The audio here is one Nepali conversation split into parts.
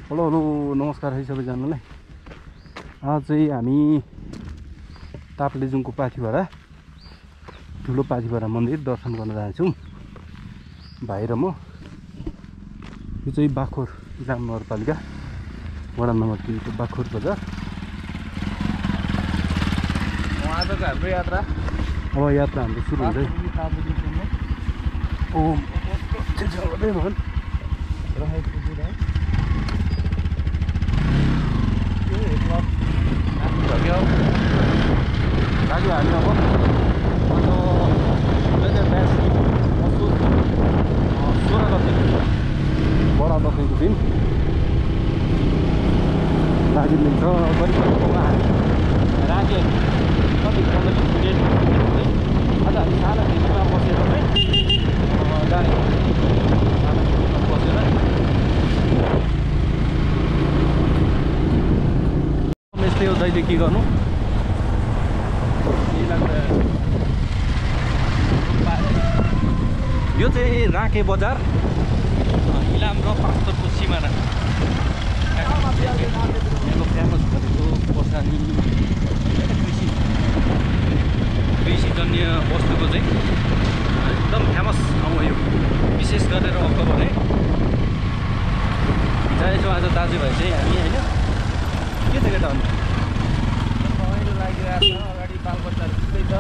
हेलो हेलो नमस्कार है सबैजनालाई। आज चाहिँ हामी ताप्लेजुङको पाथिभरा ठुलो पाथिभरा मन्दिर दर्शन गर्न जान्छौँ भाइ र म। यो चाहिँ बाखोर इलाम नगरपालिका वडा नम्बर 3 को बाखोर बजार। आजको हाम्रो यात्रा अब यात्रा हाम्रो सुरु हुँदै लाग्यो हामी अब 16 गते बडा दसैँको दिन लागिन्छ। गरिबमा राखे कति 15-20 मिनट आज हामी सानो भेगमा बसेर चाहिँ बसेर यस्तै हो जहिले के गर्नु। यो चाहिँ राँके बजार इलाम र पाक्तरको सिमाना यहाँको फेमस भनेको खोर्सानी कृषिजन्य वस्तुको चाहिँ एकदम फेमस ठाउँ हो यो। विशेष गरेर अब भने जानेछौँ आज दाजुभाइ चाहिँ हामी होइन के छ केटा भन्नु रमाइलो लागिरहेको छ। अगाडि बालबच्चाहरू सुत्दैछ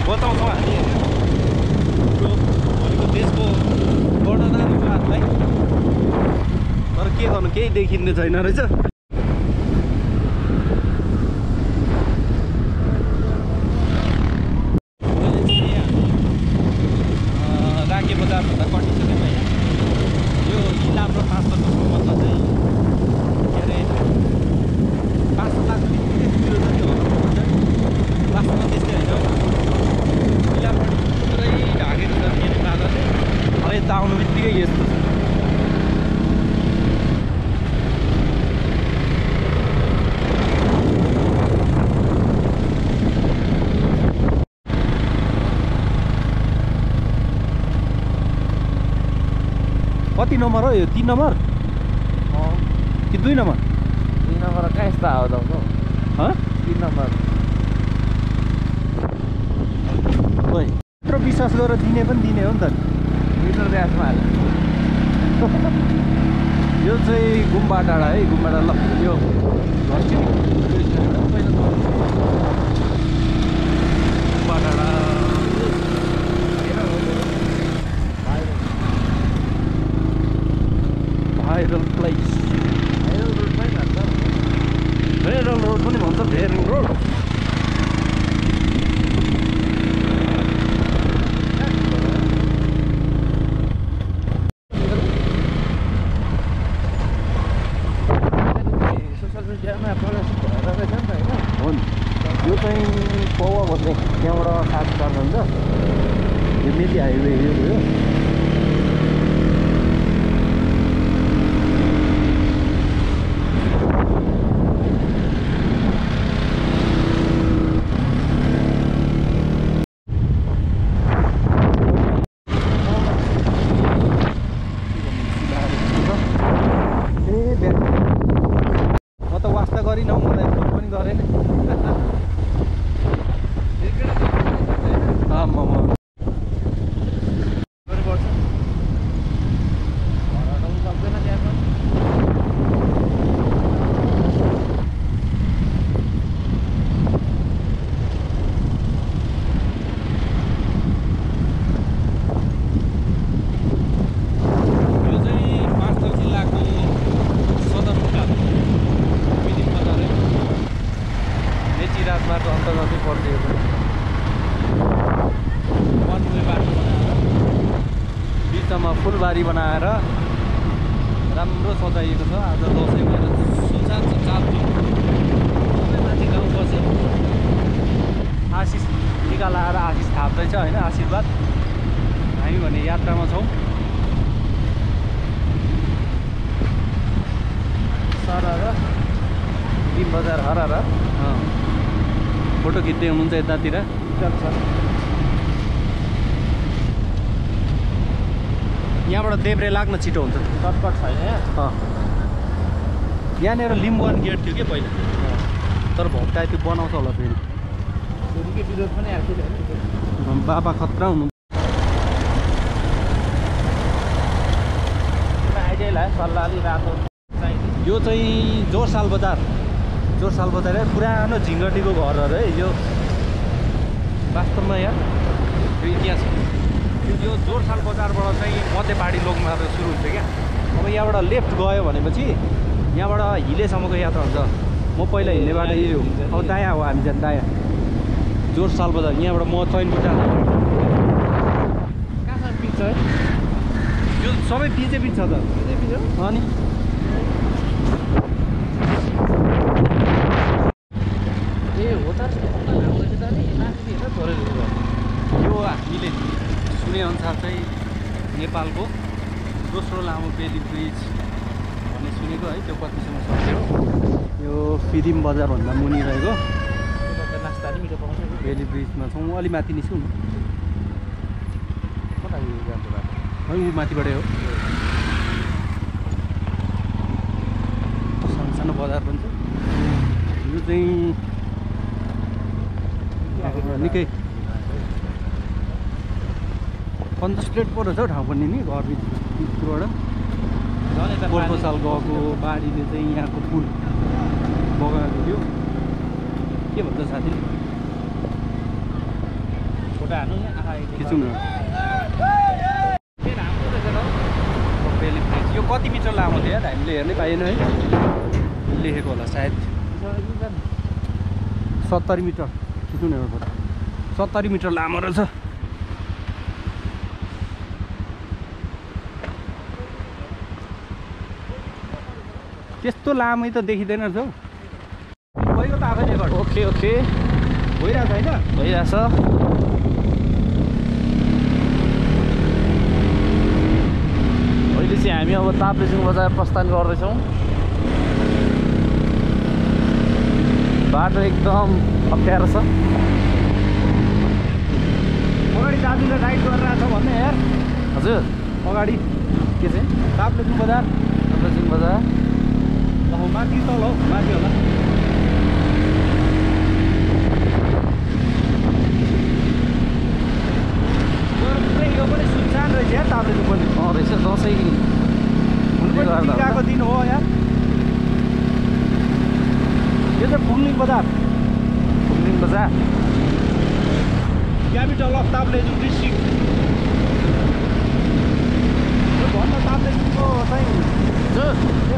बताउँछौँ हामी हाम्रो भोलिको देशको गणतन्त्रको हातलाई। तर के गर्नु केही देखिने छैन रहेछ। राँके बजारभन्दा कटिसकेमा यो इलाम र पाँचको सम्बन्ध चाहिँ के अरे 5 लाख किलो जति हो वास्तवमा त्यस्तै होइन। इलामबाट पुरै ढाकेको छ फेरि बादलले। अब यता आउनु बित्तिकै यस्तो छ। कति नम्बर हो यो? 3 नम्बर कि 2 नम्बर? 2 नम्बर कहाँ यस्तो आउँछ 3 नम्बर ओइ यत्रो विश्वास गरेर दिने पनि दिने हो नि त। मिटर ग्यासमा हाल्यो। यो चाहिँ गुम्बा डाँडा है। गुम्बा डाँडा ल यो गुम्बा डाँडा भाइरल प्लेस। भाइरल रोड पनि भन्छ। भाइरल रोड पनि भन्छ। भाइरल रोड सोसियल मिडियामा प्रदर्शित भएर रहेछ नि त होइन। हो नि। यो चाहिँ पौवा भन्ने त्यहाँबाट 7 जान्छ। यो मेची हाइवे यो हो। म त वास्ता गरिनँ हौ, मलाई फोन पनि गरेन। राजमार्ग अन्तर्गतै पर्छ यो पनि। वनवे बाटो बनाएर बिचमा फुलबारी बनाएर राम्रो सजाइएको छ। आज दसैँ भएर सुनसान छ। 4 दिन सबै माथि गाउँ बस्यो। आशिष टिका लगाएर आशिष थाप्दैछ होइन, आशीर्वाद। हामी भने यात्रामा छौँ। सरर दिन बजार हरर फोटो खिच्दै हुनुहुन्छ यतातिर। यहाँबाट देब्रे लाग्न छिटो हुन्छ सर्टकट छैन यहाँ यहाँनिर लिम्बुवान गेट थियो कि पहिला तर भक्काइ त्यो बनाउँछ होला फेरि विरोध पनि आएको बाबा खतरा हुनु आइडियालाई सल्लाह अलि रातो यो चाहिँ जोरसाल बजार है पुरानो झिङ्गटीको घरहरू है यो वास्तवमा यहाँ यो इतिहास यो जोरसाल बजारबाट चाहिँ मध्यपाडी लोकमार्ग सुरु हुन्छ क्या अब यहाँबाट लेफ्ट गयो भनेपछि यहाँबाट हिलेसम्मको यात्रा हुन्छ म पहिला हिँड्ने बाटो यही हो अब दायाँ हो हामी जाने दायाँ जोरसाल बजार यहाँबाट म चैनपुर जाँदा कहाँसम्म पिक्छ है यो सबै पिचे छ त अनि ए हो त यो हामीले सुनेअनुसार चाहिँ नेपालको दोस्रो लामो बेली ब्रिज भन्ने सुनेको है त्यो कतिसम्म सक्यो यो फिदिम बजारभन्दा मुनि रहेको नास्ता नि मिठो पाउँछ बेली ब्रिजमा छौँ अलि माथि निस्कौँ कता जान्छ बाटो है ऊ माथिबाटै हो सानो बजार पनि छ यो चाहिँ निकै कन्जस्टेड परेको छ हौ ठाउँ पनि नि घरभित्रबाट पोहोरको साल गएको बाढीले चाहिँ यहाँको पुल बगाएको थियो के भन्छ साथीले फोटो हाल्नु खिचौँ न यो कति मिटर लामो थियो यार हामीले हेर्नै पाएन है लेखेको होला सायद 70 मिटर खिच्नु न एउटा 70 मिटर लामो रहेछ त्यस्तो लामै त देखिँदैन रहेछ हौ गएको त आफैले गर्छ ओके भइरहेछ होइन भइरहेछ अहिले चाहिँ हामी अब ताप्लेजुङ बजार प्रस्थान गर्दैछौँ बाटो एकदम अप्ठ्यारो छ अगाडि दाजुले राइड गरिरहेछ भन्ने यार हजुर अगाडि के चाहिँ ताप्लेजुङ बजार ताप्लेजुङ बजार माथि तल हौ माथि होला यो पनि सुनसान रहेछ यार ताप्लेजुङ पनि रहेछ दसैँ टिकाको दिन हो यार यो चाहिँ फुङलिङ बजार क्यापिटल अफ ताप्लेजुङ डिस्ट्रिक्ट यो भन्न ताप्लेजुङको चाहिँ ए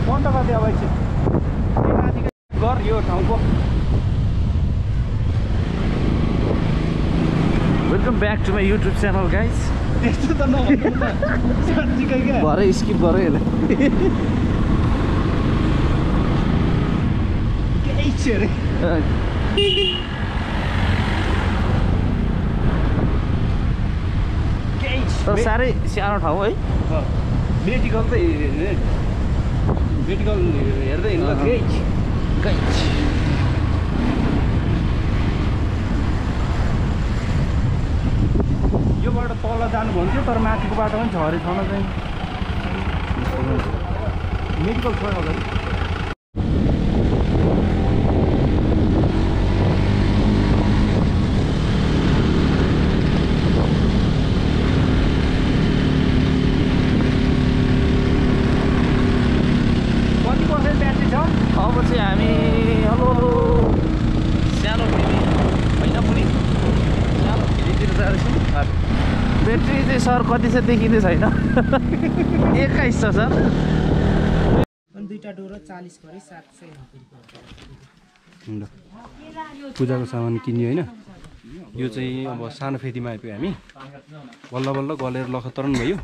बन्द गरिदियो अब एकछिन गर यो ठाउँको welcome back to my YouTube channel guys त्यस्तो त नभन्नु न साँच्चीकै क्या भरे स्किप गऱ्यो यसलाई केही छ अरे तर साह्रै सानो ठाउँ है मेडिकल त मेडिकल हेर्दै हिँड्दा योबाट तल जानु भन्थ्यो तर माथिको बाटो पनि छ अरे छन चाहिँ मेडिकल छ होला अब चाहिँ हामी हेलो सानो फेरि होइन पनि सानो फेरितिर जाँदैछौँ ब्याट्री चाहिँ सर कति छ देखिँदै छैन 21 छ सर दुईटा डोरो 40 गरी 700 पूजाको सामान किन्यो होइन यो चाहिँ अब सानो फेदीमा आइपुग्यो हामी बल्ल बल्ल गलेर लखतरण भयो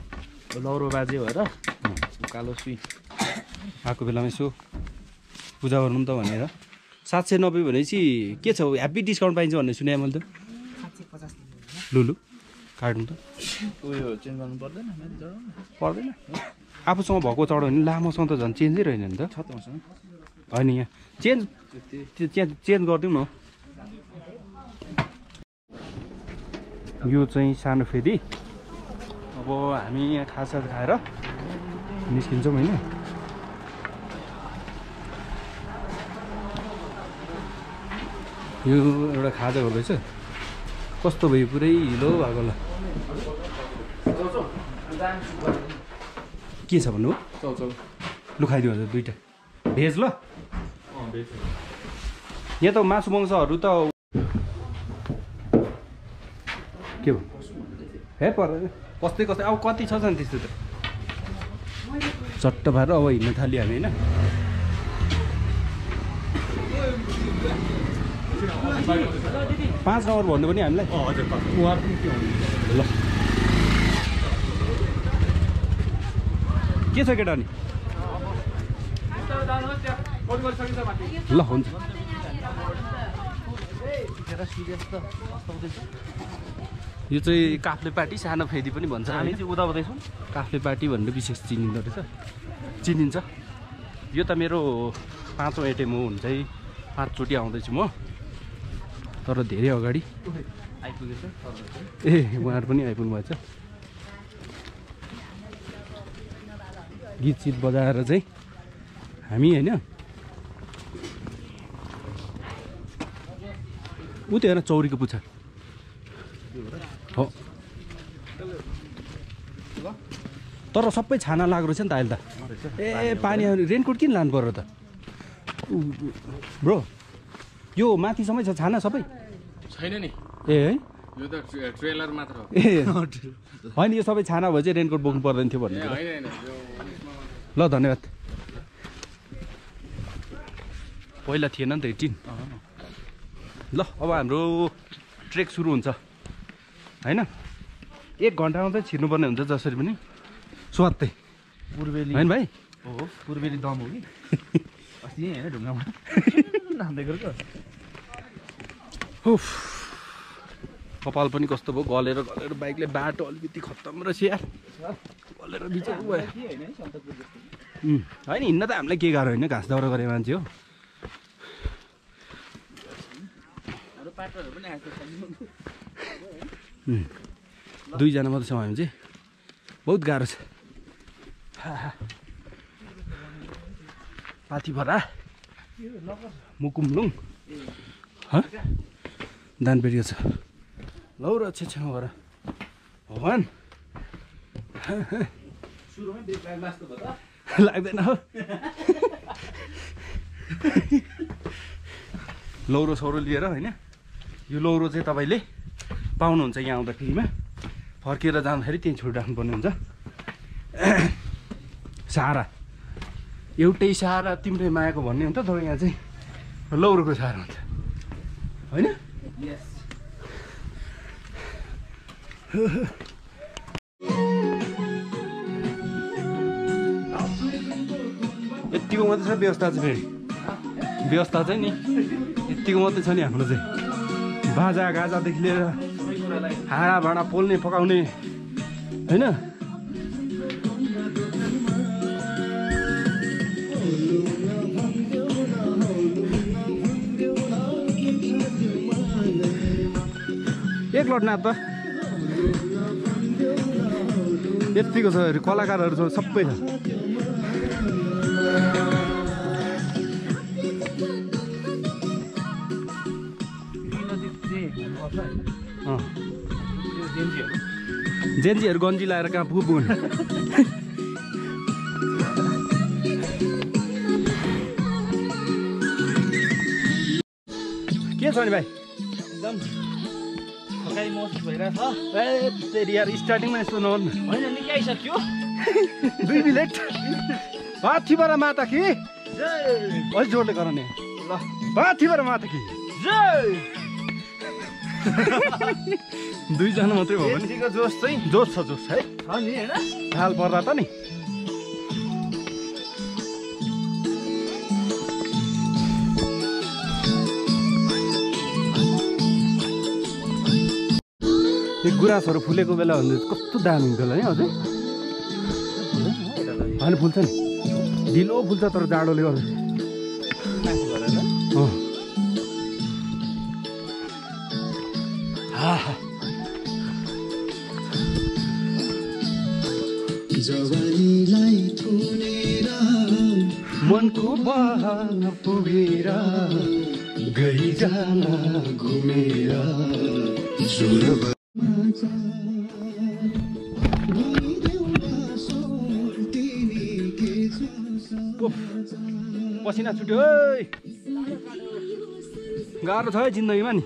लौरो बाजे भएर कालो सुई आएको बेलामा यसो पूजा गर्नु त भनेर 790 भनेपछि के छ ह्याप्पी डिस्काउन्ट पाइन्छ भन्ने सुने मैले त 750 लुलु काट्नु त उयो चेन्ज गर्नु पर्दैन आफूसँग भएको चढो भने लामोसँग त झन् चेन्जै रहेन नि त होइन यहाँ चेन्ज गरिदिउँ न यो चाहिँ सानो फेदी अब हामी यहाँ खाजा खाएर निस्किन्छौँ होइन। यो एउटा खाजा हो रहेछ। कस्तो भयो पुरै हिलो भएको ल। के छ भन्नु? लु खाइदिनु हजुर दुईवटा भेज ल। यहाँ त मासु मांसहरू त के भन्नु हे पर कस्तै कस्तै अब कति छ नि त्यस्तो त। चट्ट भएर अब हिँड्न थाल्यो हामी होइन। पाँच नम्बर भन्नु पनि हामीलाई ल। के छ केटा नि? ल हुन्छ। यो चाहिँ काफ्ले पार्टी सानो फेदी पनि भन्छ। हामी चाहिँ उता उतैछौँ। काफ्ले पार्टी भनेर विशेष चिनिँदो रहेछ, चिनिन्छ। यो त मेरो 5औँ एटेम हो। हुन्छ है 5 चोटि आउँदैछु म, तर धेरै अगाडि आइपुगेछ। ए उहाँहरू पनि आइपुग्नु भएछ। गीत सित बजाएर चाहिँ हामी होइन उ त्यो हेर चौरीको पुच्छर हो। तर सबै छाना लाग्दो रहेछ नि त अहिले त। ए पानी रेनकोट किन लानु पर्यो त ब्रो? यो माथिसम्मै छ छाना सबै छैन नि। ए है यो त ट्रेलर मात्र हो। ए होइन यो सबै छाना भए चाहिँ रेनकोट बोक्नु पर्दैन थियो भन्ने। ल धन्यवाद। पहिला थिएन नि त 18। ल अब हाम्रो ट्रेक सुरु हुन्छ होइन। 1 घन्टामा चाहिँ छिर्नुपर्ने हुन्छ जसरी पनि स्वात्तै। पूर्वेली होइन भाइ? हो पूर्वेली दम हो कि अस्ति यहीँ होइन ढुङ्गामा नाम्दै गरेको। उफ कपाल पनि कस्तो भयो गलेर गलेर। बाइकले बाटो अलिकति खत्तम रहेछ यार, गलेर बिचरा भयो। होइन हिँड्न त हामीलाई के गाह्रो होइन, घाँस दाउरा गरे मान्छे हो। दुईजना मात्रै छौँ हामी चाहिँ, बहुत गाह्रो छ। पाथिभरा मुकुमलुङ दानपेटी छ। लौ र छेउमा गएर भगवान् लाग्दैन हो। लौरो सौरो लिएर होइन। यो लौरो चाहिँ तपाईँले पाउनुहुन्छ यहाँ आउँदा फ्रीमा। फर्केर जाँदाखेरि त्यहीँ छोडिराख्नुपर्ने हुन्छ। सहारा एउटै सहारा तिम्रै मायाको भन्ने हुन्छ, तर यहाँ चाहिँ लौरोको सहारा हुन्छ होइन। यतिको मात्रै छ व्यवस्था चाहिँ। फेरि व्यवस्था चाहिँ नि यतिको मात्रै छ नि हाम्रो चाहिँ। बाजा गाजादेखि लिएर हाँडा भाँडा पोल्ने पकाउने होइन। एक लट नाच त यतिको छ। कलाकारहरू छ सबै छ। जेन्जीहरू गन्जी लाएर कहाँ पुग्नु। के छ नि भाइ? एकदम थकाइ महसुस भइरहेछ। ए तेरि यार स्टार्टिङमा यस्तो नहोस् न। होइन निकै आइसक्यो। 2 मिनेट पाथिभर माता कि अलि जोडले गर नि। ल पाथिभर माता कि दुईजना मात्रै भयो भने जोस चाहिँ जोस छ जोस है नि होइन। हाल पर्दा त नि यो गुराँसहरू फुलेको बेला भने कस्तो दामी हुन्छ होला नि अझै। होइन फुल्छ नि, ढिलो फुल्छ तर जाडोले गर्दा। मनको बहाल पुगेर गई जान घुमेर पसिना छुट्यो है गाह्रो छ है जिन्दगीमा नि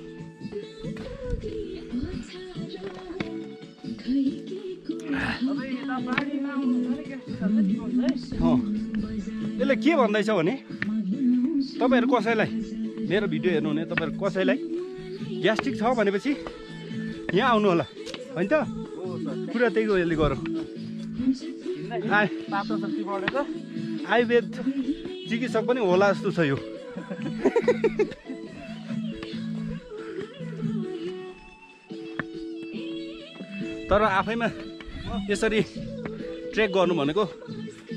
यसले के भन्दैछ भने तपाईहरु कसैलाई मेरो भिडियो हेर्नु हुने तपाईहरु कसैलाई ग्यास्ट्रिक छ भनेपछि यहाँ आउनु होला हैन त पुरा त्यही यसले गरौँ आयुर्वेद चिकित्सक पनि होला जस्तो छ यो तर आफैमा यसरी ट्रेक गर्नु भनेको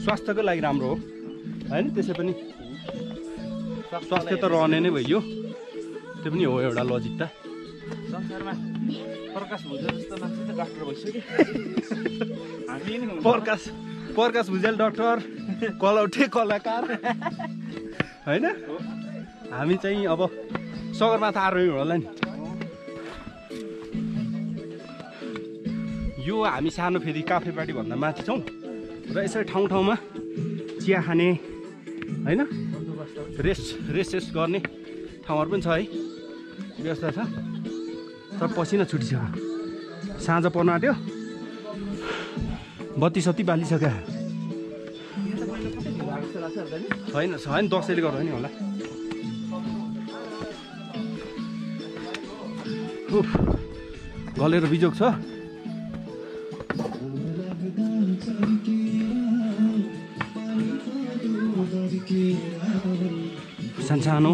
स्वास्थ्यको लागि राम्रो हो हैन त्यसै पनि स्वास्थ्य त रहने नै भयो त्यो पनि हो एउटा लजिक त संसारमा प्रकाश भुजेल जस्तो मान्छे त डाक्टर भइसक्यो हामी नि प्रकाश भुजेल डाक्टर कलौटे कलाकार हैन हामी चाहिँ अब सगरमाथा आरोही होला नि यो हामी सानो फेरि काफेपाटी भन्दा माथि छौँ र यसरी ठाउँ ठाउँमा चिया खाने हैन रेस्ट गर्ने ठाउँहरू पनि छ है व्यवस्था छ तर पसिना छुटिसक्यो साँझ पर्न आँट्यो बत्ती सत्ती बालिसक्यो होइन दसैँले गर्दा नि होला गलेर बिजोग छ सानो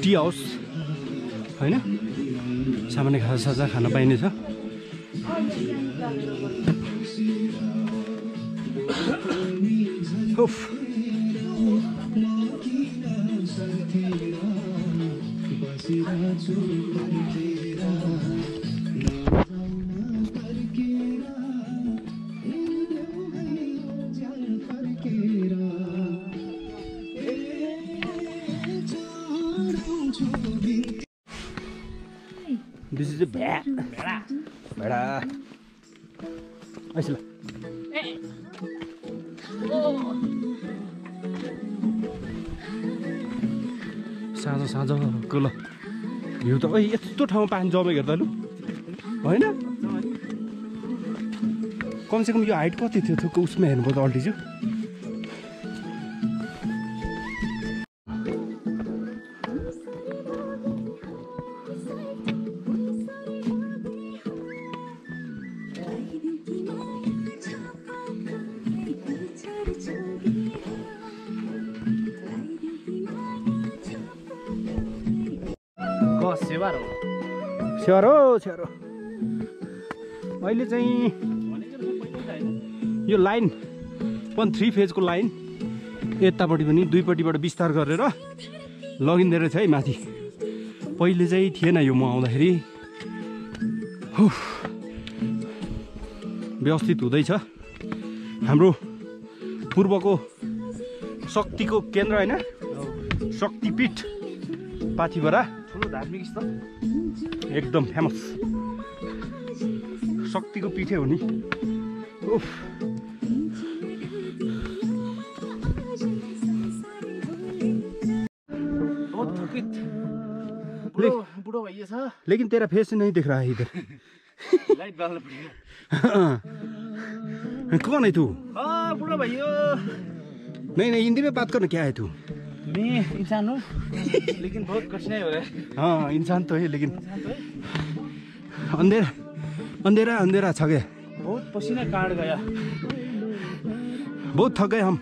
टी हाउस होइन सामान्य खाजा खान पाइने छ This is a bear. Beda. Ayo साँझ ल यो त यस्तो ठाउँमा पानी जमेको त लु होइन कमसेकम यो हाइट कति थियो थुक्क उसमा हेर्नुपर्छ अल्टिच्युड स्यारो अहिले चाहिँ यो लाइन पनि 3 फेजको लाइन यतापट्टि पनि दुईपट्टिबाट विस्तार गरेर लगिँदो रहेछ है माथि पहिले चाहिँ थिएन यो म आउँदाखेरि व्यवस्थित हुँदैछ हाम्रो पूर्वको शक्तिको केन्द्र होइन शक्तिपीठ पाथिभरा ठुलो धार्मिक स्थल एकदम फेमस शक्तिको पिठे हो नि बुढो भइए छ लेकिन तेरा फेस नहीं दिख रहा है इधर लाइट बाल्नु पड्यो कौन है तू बुढो भइयो नहीं हिंदी में बात करना क्या है तू मैं इंसान हूँ लेकिन बहुत कठिनाई हो रहा है हाँ इंसान तो है लेकिन अंधेरा अंधेरा छ गया बहुत पसीना काट गया बहुत थक गए हम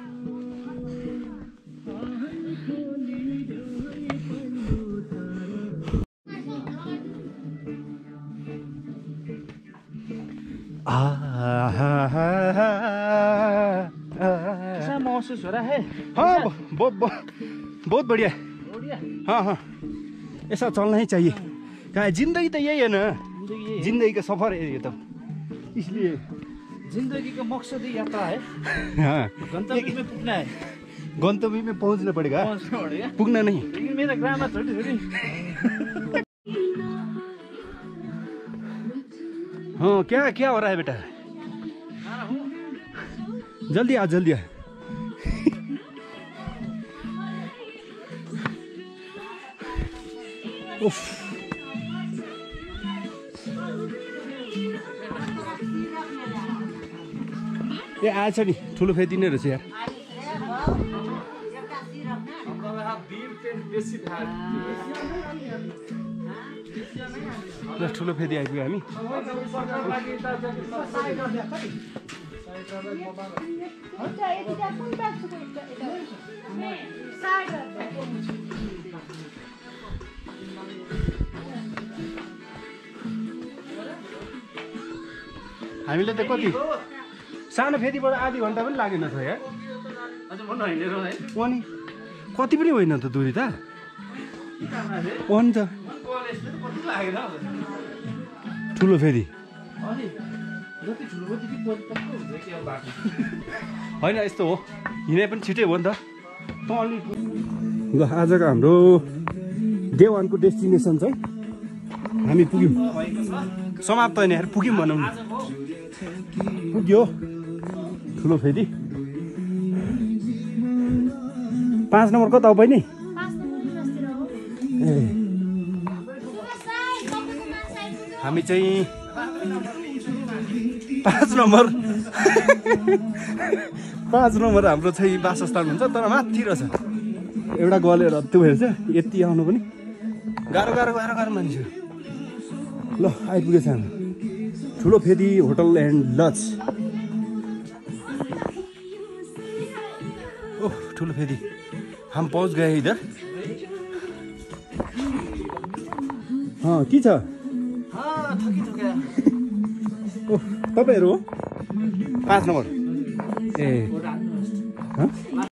ऐसा महसूस हो रहा है हाँ बहुत बढ़िया हाँ ऐसा चलना ही चाहिए क्या जिंदगी तो यही है ना जिंदगी का सफर है ये तो इसलिए जिंदगी का मकसद ही यात्रा है हाँ गंतव्य में पुगना है गंतव्य में पहुंचना पड़ेगा, पुगना नहीं। मेरा ग्रामर छोटी छोटी। हाँ क्या हो रहा है बेटा? जल्दी आ जल्दी आ। उफ ए आएछ नि ठुलो फेदी नै रहेछ यार। ल ठुलो फेदी आइपुग्यो हामी। हामीले त कति सानो फेदीबाट आधी घन्टा पनि लागेन छ यार। अनि कति पनि होइन त दूरी त। अन्त ठुलो फेदी होइन यस्तो हो, हिँडे पनि छिटै हो नि त। ल आजको हाम्रो डे 1 को डेस्टिनेसन चाहिँ हामी पुग्यौँ। समाप्त होइन यार, पुग्यौँ भनौँ न। पुग्यो ठुलो फेदी 5 नम्बर कता हो बहिनी? ए हामी चाहिँ 5 नम्बर 5 नम्बर हाम्रो चाहिँ वासस्थान हुन्छ, तर माथि रहेछ। एउटा गलेर त्यो हेर्छ, यति आउनु पनि गाह्रो मान्छे। ल आइपुगेछ हामी ठुलो फेदी होटल एन्ड लज। ओह ठुलो फेदी हम पहुँच गए इधर। हाँ के छ? ओह तपाईँहरू हो 5 नम्बर? ए